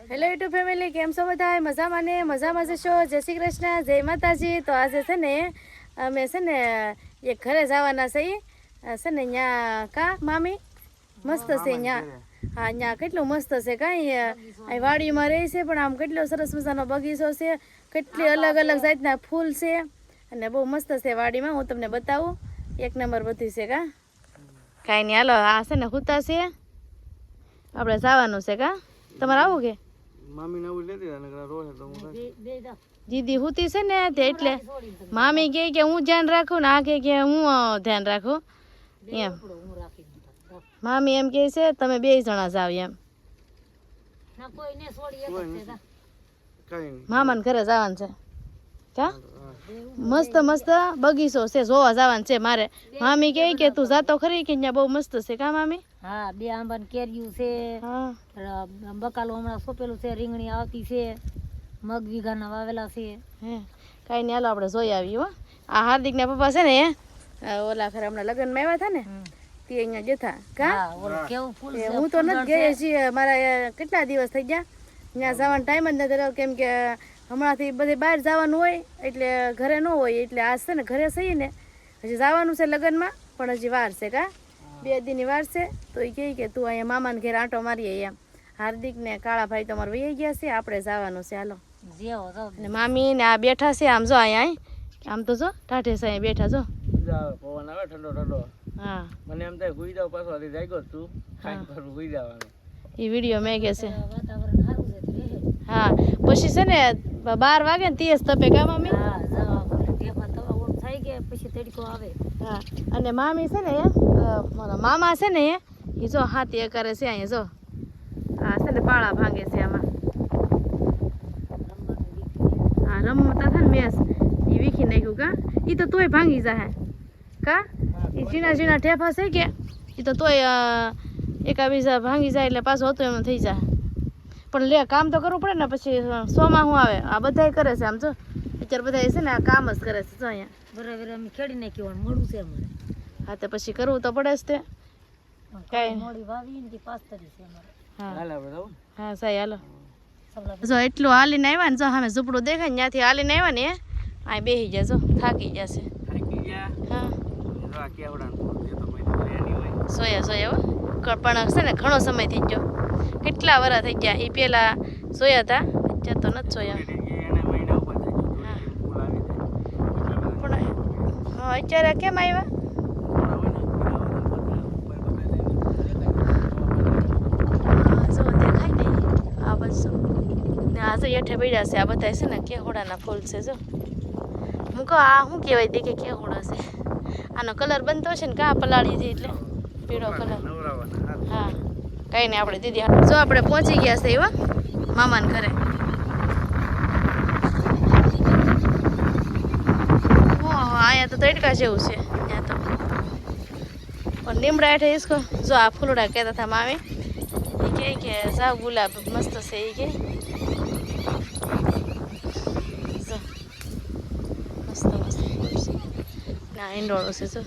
Hello YouTube family, કેમ છો બધા? મજામાં જશો. જય શ્રી કૃષ્ણ, જય માતાજી. તો આજે છે ને અમે છે ને એક ઘરે જવાના છે ત્યાં કા મામી મસ્ત છે ત્યાં. હા, ત્યાં કેટલું મસ્ત છે કાંઈ અહીં વાડીમાં રહે છે, પણ આમ કેટલો સરસ મજાનો બગીચો છે, કેટલી અલગ અલગ જાતના ફૂલ છે અને બહુ મસ્ત છે વાડીમાં. હું તમને બતાવું, એક નંબર બધી છે કા. કાંઈ નહીં, હાલો આ છે ને હુતા છે, આપણે જવાનું છે કા. તમારે આવું કે દીદી હુતી છે ને તે એટલે મામી કે હું ધ્યાન રાખું ને આ કે હું ધ્યાન રાખું એમ. મામી એમ કે છે તમે 2 જણા જાવ એમ. મામાને ઘરે જવાનું છે કા. મસ્ત મસ્ત બગીચો છે, જોવા જવાનું છે મારે. મામી કે તું જાતો ખરી કે ત્યાં બહુ મસ્ત છે કા મામી. હા, 2 આંબાને કેરીયું છે. હા, બકાલું હમણાં સોપેલું છે, રીંગણી આવતી છે, મગ વીઘાના વાવેલા છે. હે કાંઈ નહીં, હાલો આપણે જોઈ આવી હો. આ હાર્દિકના પપ્પા છે ને ઓલા ખરે હમણાં લગ્નમાં આવ્યા હતા ને તે અહીંયા જતા કા. કેવું ફૂલ છે. હું તો નથી ગઈ છીએ, મારા કેટલા દિવસ થઈ ગયા ત્યાં જવાનો ટાઈમ જ નથી રહ્યો, કેમ કે હમણાંથી બધે બહાર જવાનું હોય એટલે ઘરે ન હોય, એટલે આજ છે ને ઘરે સહી ને હજી જવાનું છે લગ્નમાં, પણ હજી વાર છે કા, 2 દીની વાર છે. તો એ કહે કે તું અહીંયા મામાને ઘેર આંટો મારીએ એમ. હાર્દિક ને કાળા ભાઈ તમારે વહી ગયા છે, આપણે જવાનું છે હાલો. ને મામી ને આ બેઠા છે આમ જો અહીંયા, આમ તો જો ટાઢે છે અહીંયા બેઠા જો. પવન આવે ઠંડો ઠંડો. હા, મને એમ થાય સુઈ જાવ, પાછો હજી જાગ્યો તું ખાઈ પાછું સુઈ જવાનું. એ વિડીયો મેં કે છે. વાતાવરણ સારું છે એટલે હા, પછી છે ને 12 વાગે ને 30 તપે કા મામી. હા, જવા ટેપા તવા ઓમ થઈ ગયા પછી તડકો આવે. હા, અને મામી છે ને મારા મામા છે ને એ જો હાથી એ કરે છે અહીંયા જો. આ છે ને પાળા ભાંગે છે આમાં. હા, રમતા થાય ને મેસ એ વીખી નાખ્યું કા. એ તો તોય ભાંગી જાય કા. એ ઝીણા ઝીણા ઠેફા છે કે એ તો તોય એકાબીજા ભાંગી જાય એટલે પાછું હતું એમ થઈ જાય. પણ લે કામ તો કરવું પડે ને, પછી સોમાં શું આવે. આ બધાય કરે છે આમ જો, અત્યારે બધા છે ને આ કામ જ કરે છે જો અહીંયા. બરાબર અમે ખેડી નાખ્યું મોડું છે અમારે. હા, તો પછી કરવું તો પડે જ તે. કાંઈ મોડી વાવી ને 5 તારીખ છે અમારે. હા હાલ આપણે જાઉં. હા સાહેબ હાલો. જો એટલું હાલીને આવ્યા ને, જો સામે ઝૂંપડું દેખાય ને ત્યાંથી હાલીને આવ્યા ને આ બેસી જાય જો, થાકી જશે. થાકી ગયા. હા, જો આ કેવડાનું ફૂલ છે તો કોઈ તો એની હોય. સોયા હો. પણ છે ને ઘણો સમય થઈ ગયો, કેટલા વર્ષ થઈ ગયા. એ પહેલાં સોયા હતા, અત્યારે તો નથી સોયા. એને મહિના ઉપર થઈ ગયું. હા. ફૂલ આવી જાય. પણ હા, અત્યારે કેમ આવ્યા? જો દેખાય ને આ બધું ને આ જો હેઠે પડ્યા છે. આ બધા છે ને કેહોડાના ફૂલ છે જો. હું કહું આ શું કહેવાય દે કે કેહોડા છે. આનો કલર બનતો છે ને કા પલાળીથી એટલે પીળો કલર. હા, કંઈ નહીં, આપણે દીદી જો આપણે પહોંચી ગયા છે એવા મામાને ઘરે. અહીંયા તો તડકા જેવું છે ત્યાં તો. પણ લીમડા હેઠે ઈસકો જો આ ફૂલડા કહેતા હતા મામી. એ કહે કે જાવ ગુલાબ મસ્ત છે એ કે. જો મસ્ત મસ્ત ફૂલ છે. ના ઈંડોળો છે જો.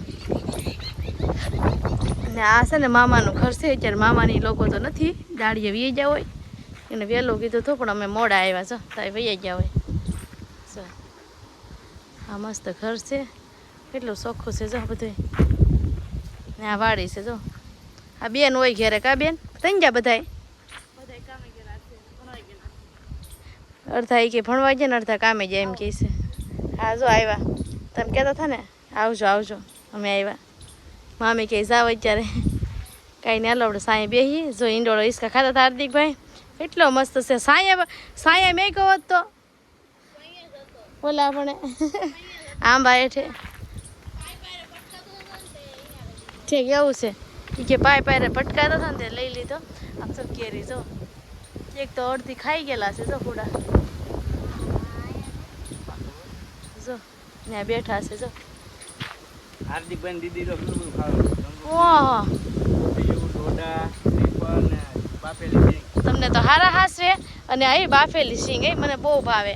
ને આ છે ને મામાનું ઘર છે. અત્યારે મામાની લોકો તો નથી, દાડીએ વી ગયા હોય. એને વહેલું કીધું હતું પણ અમે મોડા આવ્યા છો તો વહી ગયા હોય. જો આ મસ્ત ઘર છે, કેટલું ચોખ્ખું છે જો બધું. ને આ વાડી છે જો. આ બેન હોય ઘેરે કા બેન થઈ ગયા બધાય. અડધા એ કે ભણવા ગયા ને અડધા કામે જાય એમ કહે છે. હા જો આવ્યા, તમે કહેતા હતા ને આવજો આવજો, અમે આવ્યા. મામી કહે જાવ અત્યારે. કાંઈ નહીં, હાલો આપણે સાંય બેસી. જો ઈંડોળો હિસકા ખાતા હતા હાર્દિકભાઈ, એટલો મસ્ત છે. સાંયા મેં કહો તો બોલા આપણે આંબા હેઠે ઠીક એવું છે. એ કે પાય પાયરે પટકાતા હતા ને તે લઈ લીધો. આમ સબ કેરી જો, એક તો અડધી ખાઈ ગયેલા છે જો પૂડા. જો ત્યાં બેઠા છે જો. હાર્દિકભાઈ દીદી તો બધું ખાવે. ઓહો, ડોડા, શ્રીફળ ને બાફેલી સિંગ. તમને તો હારા હાસવે. અને આ બાફેલી સિંગ એ મને બહુ ભાવે.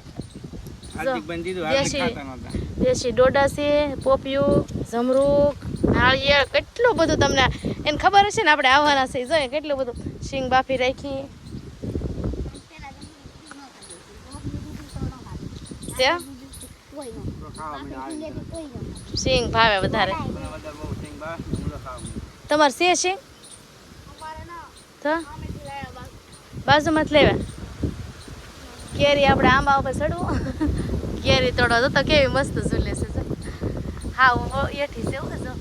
હાર્દિકભાઈ દીધું આપણે ખાતા નહોતા. દેશી ડોડા છે, પોપિયું, જમરૂક, નાળિયેર, કેટલું બધું તમને એને ખબર હશે ને આપણે આવવાના છે. જોઈએ કેટલું બધું સિંગ બાફી રાખી. છે સિંગ ભાવે વધારે તમારે છે સિંગ તો બાજુમાં જ લેવા કેરી આપણે આંબા ઉપર ચડવું કેરી તોડવા તો કેવી મસ્ત ઝૂલે છે હા એઠી છે એવું જો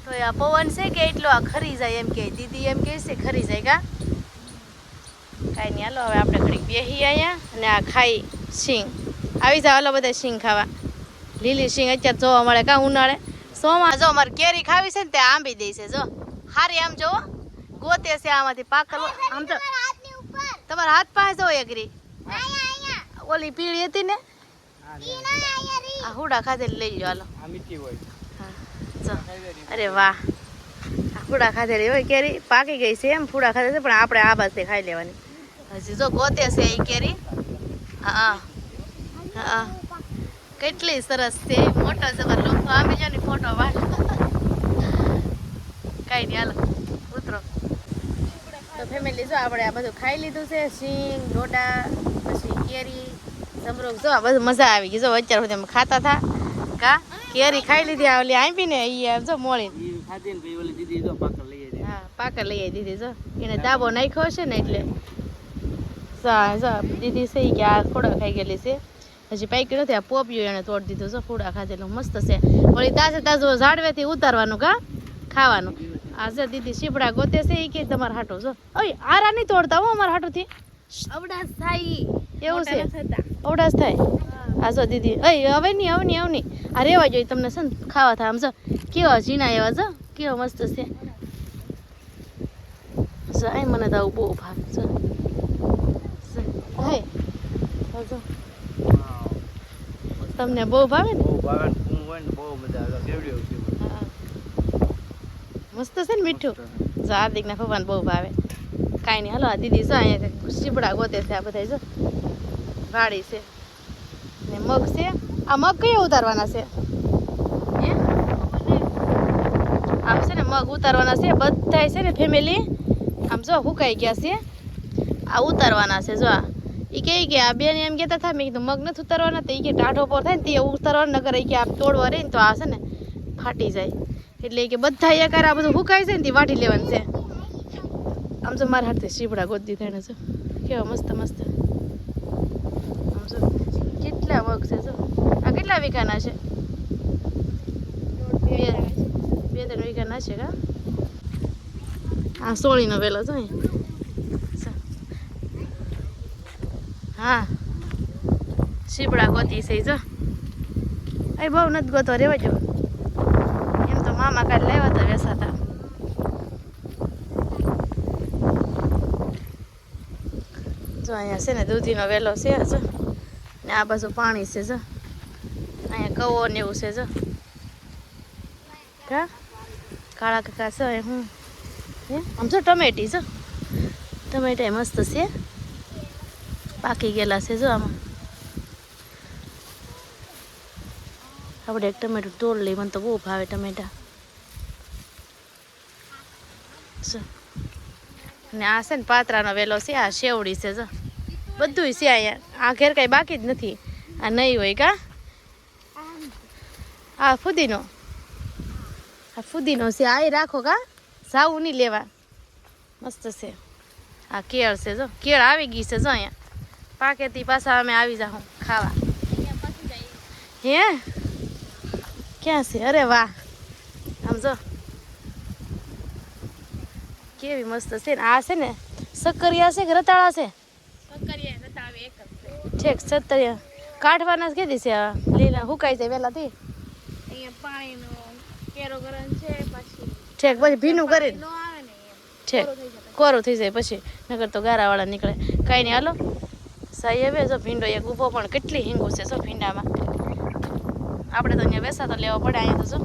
તો આ પવન છે કે એટલો આ ખરી જાય એમ કે દીદી એમ કે છે ખરી જાય કા કાંઈ નહીં હાલો હવે આપણે ઘડીક બેસી અહીંયા અને આ ખાઈ સિંગ આવી જાવ હાલો બધા સિંગ ખાવા લીલી સિંગ અત્યારે જોવા મળે કાં ઉનાળે સોમાં જો અમારે કેરી ખાવી છે ને તે આંબી દે છે જો હારી આમ જોવો ગોતે છે આમાંથી પાકલ આમ તો તમારા હાથ પાસે જો એગરી ઓલી પીળી હતી ને આ હુડા ખાધે લઈ લો હાલો હા જો અરે વાહ ફૂડા ખાધેલી હોય કેરી પાકી ગઈ છે એમ ફૂડા ખાધે છે પણ આપણે આ બાજુ ખાઈ લેવાની હજી જો ગોતે છે એ કેરી હા હા કેટલી સરસ છે મોટો જબર લોકો આમ બીજો ની ફોટો વાળ કાંઈ નહીં હાલો ઉતરો તો ફેમિલી જો આપણે આ બધું ખાઈ લીધું છે સિંગ ડોડા પછી કેરી સમરૂખ જો આ બધું મજા આવી ગઈ જો અત્યાર સુધી અમે ખાતા હતા કા કેરી ખાઈ લીધી આ ઓલી આપી ને એ જો મોળી હા પાકર લઈ આવી દીધી જો એને દાબો નાખ્યો છે ને એટલે દીદી છે કે આ ફોડા ખાઈ ગયેલી છે હજી પાકી નથી આ પોપિયું એને તોડી દીધું જો ફોડા ખાધેલું મસ્ત છે વળી તાજે તાજું ઝાડવેથી ઉતારવાનું કા ખાવાનું આ જો દીદી શીપડા ગોતે છે એ કે તમારા હાટું જો ઓય આરા નહીં તોડતા હો અમારા હાટુંથી અવડાસ થાય એવું છે અવડાસ થાય આ જો દીદી અય હવે નહીં આ રેવા જોઈએ તમને છે ને ખાવા થાય આમ જો કેવા ઝીણા એવા જો કેવા મસ્ત છે જો આ મને તો આવું બહુ ભાવે જો તમને બહુ ભાવે ને મસ્ત છે ને મીઠું જો હાર્દિકના ભગવાન બહુ ભાવે કાંઈ નહીં હાલો આ દીદી જો અહીંયા શીપડા ગોતે છે આ બધા જો વાડી છે ને મગ છે આ મગ કયા ઉતારવાના છે હે આમ છે ને મગ ઉતારવાના છે બધા છે ને ફેમિલી આમ જો હુકાઈ ગયા છે આ ઉતારવાના છે જો એ કહે કે આ બેન એમ કહેતા હતા મેં કીધું મગ નથી ઉતારવાના તો એ કે ટાઢો પર થાય ને તે ઉતારવાના નગર કે આ તોડવા રહે ને તો આ છે ને ફાટી જાય એટલે કે બધા એકાર આ બધું હુકાય છે ને તે વાટી લેવાનું છે આમ જો મારા હાથે શીપડા ગોતી દીધા એને જો કેવા મસ્ત મસ્ત આમ જો કેટલા મગ છે જો આ કેટલા વીઘાના છે 2-3 વીઘાના છે કા આ સોળીનો વેલો જો હા શીપડા ગોતી છે જો એ બહુ નથી ગોતો રેવા જો એમ તો મામા કાલે લાવ્યા હતા વેસાતા જો અહીંયા છે ને દૂધીનો વેલો છે જો ને આ બાજુ પાણી છે જો અહીંયા કવો ને એવું છે જો કા કાળા કાકા છે હું હે આમ જો ટમેટી જો ટમેટા મસ્ત છે પાકી ગયેલા છે જો આમાં આપણે એક ટમેટું તોડ લઈ મને તો બહુ ભાવે ટમેટા અને આ છે ને પાતરાનો વેલો છે આ શેવડી છે જો બધું છે અહીંયા આ ઘેર કાંઈ બાકી જ નથી આ નહીં હોય કા આ ફુદીનો છે આ રાખો કા સાવું નહીં લેવા મસ્ત છે આ કેળ છે જો કેળ આવી ગઈ છે જો અહીંયા પાકેથી પાછા અમે આવી જાઉં ખાવા હે ક્યાં છે અરે વાહ આમ જો કેવી મસ્ત છે ને આ છે ને સક્કરિયા છે કે રતાળા છે ઠેક સત્તરિયા કાઢવાના જ કીધી છે આ લીલા હુકાઈ જાય વહેલાથી ઠેક પછી ભીનું કરીને ઠેક કોરું થઈ જાય પછી નગર તો ગારાવાળા નીકળે કાંઈ નહીં હાલો સાહેબે જો ભીંડો એક ઊભો પણ કેટલી હિંગુ છે જો ભીંડામાં આપણે તો અહીંયા વેસા તો લેવા પડે અહીંયા તો જો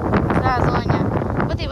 અહીંયા બધી